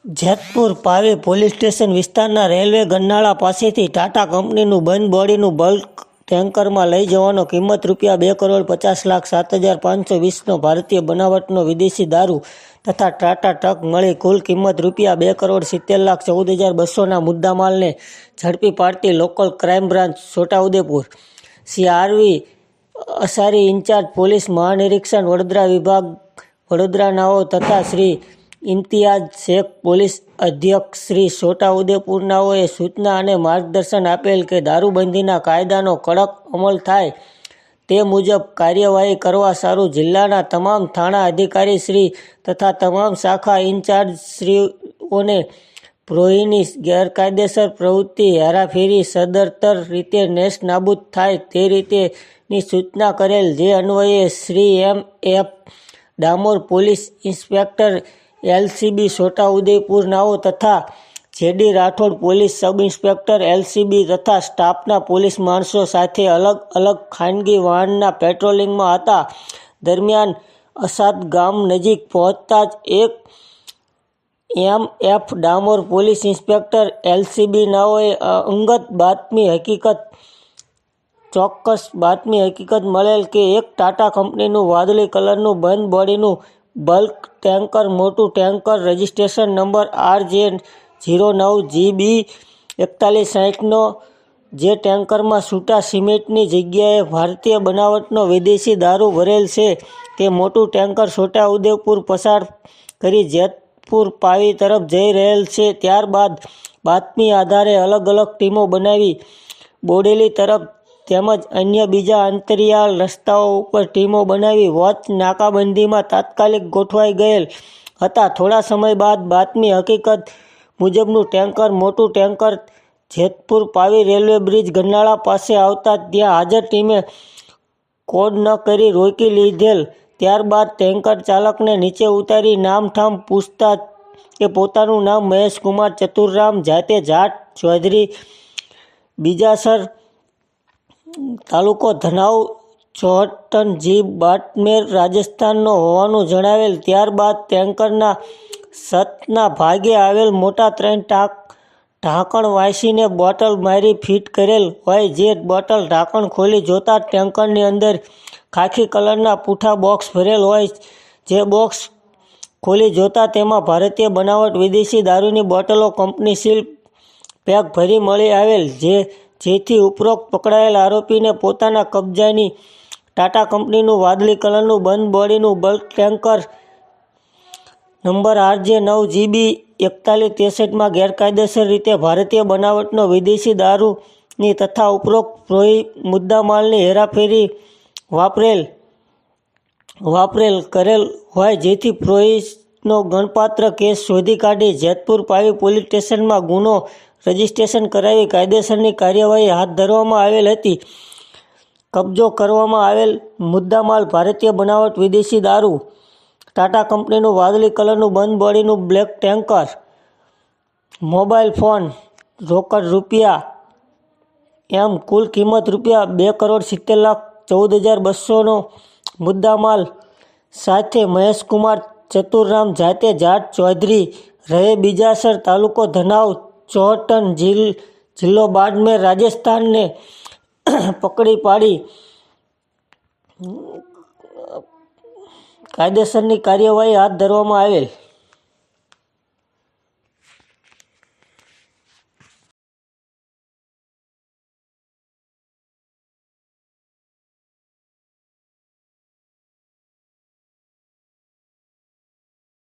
Jetpur Pavi police station વિસ્તારના railway ગરનાળા પાસેથી ટાટા કંપનીનું બંધ બોડીનું બલ્ક ટેન્કરમાં લઈ જવાનો કિંમત ₹2,50,07,520નો ભારતીય બનાવટનો વિદેશી દારૂ તથા ટાટા ટ્રક મળી કુલ કિંમત ₹2,70,14,14,200ના મુદ્દામાલને ઝડપી પાડતી local crime branch Chhotaudepur Shri R V. Asari incharge police મહાનિરીક્ષક વડોદરા વિભાગ વડોદરાનાઓ તથા શ્રી ઇમ્તિયાઝ શેખ પોલીસ અધિક્ષક શ્રી છોટાઉદેપુરનાઓએ સૂચના અને માર્ગદર્શન આપેલ કે દારૂબંધીના કાયદાનો કડક અમલ થાય તે મુજબ કાર્યવાહી કરવા સારું જિલ્લાના તમામ થાણા અધિકારી શ્રી તથા તમામ શાખા ઇન્ચાર્જ શ્રીઓને પ્રોહીની ગેરકાયદેસર પ્રવૃત્તિ હેરાફેરી સદંતર રીતે નેસ્ત નાબૂદ થાય તે રીતેની સૂચના કરેલ, જે અન્વયે Shri M F. Damor police inspector LCB છોટાઉદેપુરનાઓ તથા J D. Rathod police sub inspector LCB તથા સ્ટાફના પોલીસ માણસો સાથે અલગ અલગ ખાનગી વાહનના પેટ્રોલિંગમાં હતા. દરમિયાન અસાદ ગામ નજીક પહોંચતા જ એક એમ.એફ. ડામોર પોલીસ ઇન્સ્પેક્ટર એલસીબીનાઓએ ચોક્કસ બાતમી હકીકત મળેલ કે એક ટાટા કંપનીનું વાદળી કલરનું બંધ બોડીનું બલ્ક ટેન્કર મોટું ટેન્કર રજિસ્ટ્રેશન નંબર RJ09GB 4160નો જે ટેન્કરમાં છૂટા સિમેન્ટની જગ્યાએ ભારતીય બનાવટનો વિદેશી દારૂ ભરેલ છે તે મોટું ટેન્કર છોટાઉદેપુર પસાર કરી જેતપુર પાવી તરફ જઈ રહેલ છે. ત્યારબાદ બાતમી આધારે અલગ અલગ ટીમો બનાવી બોડેલી તરફ તેમજ અન્ય બીજા અંતરિયાળ રસ્તાઓ ઉપર ટીમો બનાવી વોચ નાકાબંધીમાં તાત્કાલિક ગોઠવાઈ ગયેલ હતા. થોડા સમય બાદ બાતમી હકીકત મુજબનું ટેન્કર મોટું tanker Jetpur Pavi railway bridge ગરનાળા પાસે આવતા ત્યાં હાજર ટીમે કોડ ન કરી રોકી લીધેલ. ત્યારબાદ ટેન્કર ચાલકને નીચે ઉતારી નામઠામ પૂછતા કે પોતાનું નામ મહેશકુમાર ચતુરરામ જાતે જાટ ચૌધરી, બીજાસર, તાલુકો ધનાવ, 64 જી. બાટમેર, રાજસ્થાનનો હોવાનું જણાવેલ. ત્યારબાદ ટેન્કરના છતના ભાગે આવેલ મોટા 3 ઢાંકણ વાંસીને બોટલ મારી ફિટ કરેલ હોય, જે બોટલ ઢાંકણ ખોલી જોતા ટેન્કરની અંદર ખાખી કલરના પૂઠા બોક્સ ભરેલ હોય, જે બોક્સ ખોલી જોતા તેમાં ભારતીય બનાવટ વિદેશી દારૂની બોટલો કંપની સીલ પેક ભરી મળી આવેલ, જેથી ઉપરોક્ત પકડાયેલ આરોપીને પોતાના કબજાની ટાટા કંપનીનું વાદળી કલરનું બંધ બોડીનું બલ્ક ટેન્કર નંબર RJ9GB 4163માં ગેરકાયદેસર રીતે ભારતીય બનાવટનો વિદેશી દારૂની તથા ઉપરોક્ત પ્રોહી મુદ્દામાલની હેરાફેરી વાપરેલ કરેલ હોય, જેથી પ્રોહીનો ગણપાત્ર કેસ શોધી કાઢી જેતપુર પાવી પોલીસ સ્ટેશનમાં ગુનો રજીસ્ટ્રેશન કરાવી કાયદેસરની કાર્યવાહી હાથ ધરવામાં આવેલ હતી. કબજો કરવામાં આવેલ મુદ્દામાલ ભારતીય બનાવટ વિદેશી દારૂ, ટાટા કંપનીનું વાદળી કલરનું બંધ બોડીનું બ્લેક ટેન્કર, મોબાઈલ ફોન, રોકડ રૂપિયા એમ કુલ કિંમત ₹2,70,14,200નો મુદ્દામાલ સાથે મહેશકુમાર ચતુરરામ જાતે જાટ ચૌધરી રહે બીજાસર, તાલુકો ધનાવ, 64 જિલ્લો બાડમેર, રાજસ્થાનને પકડી પાડી કાયદેસરની કાર્યવાહી હાથ ધરવામાં આવેલ.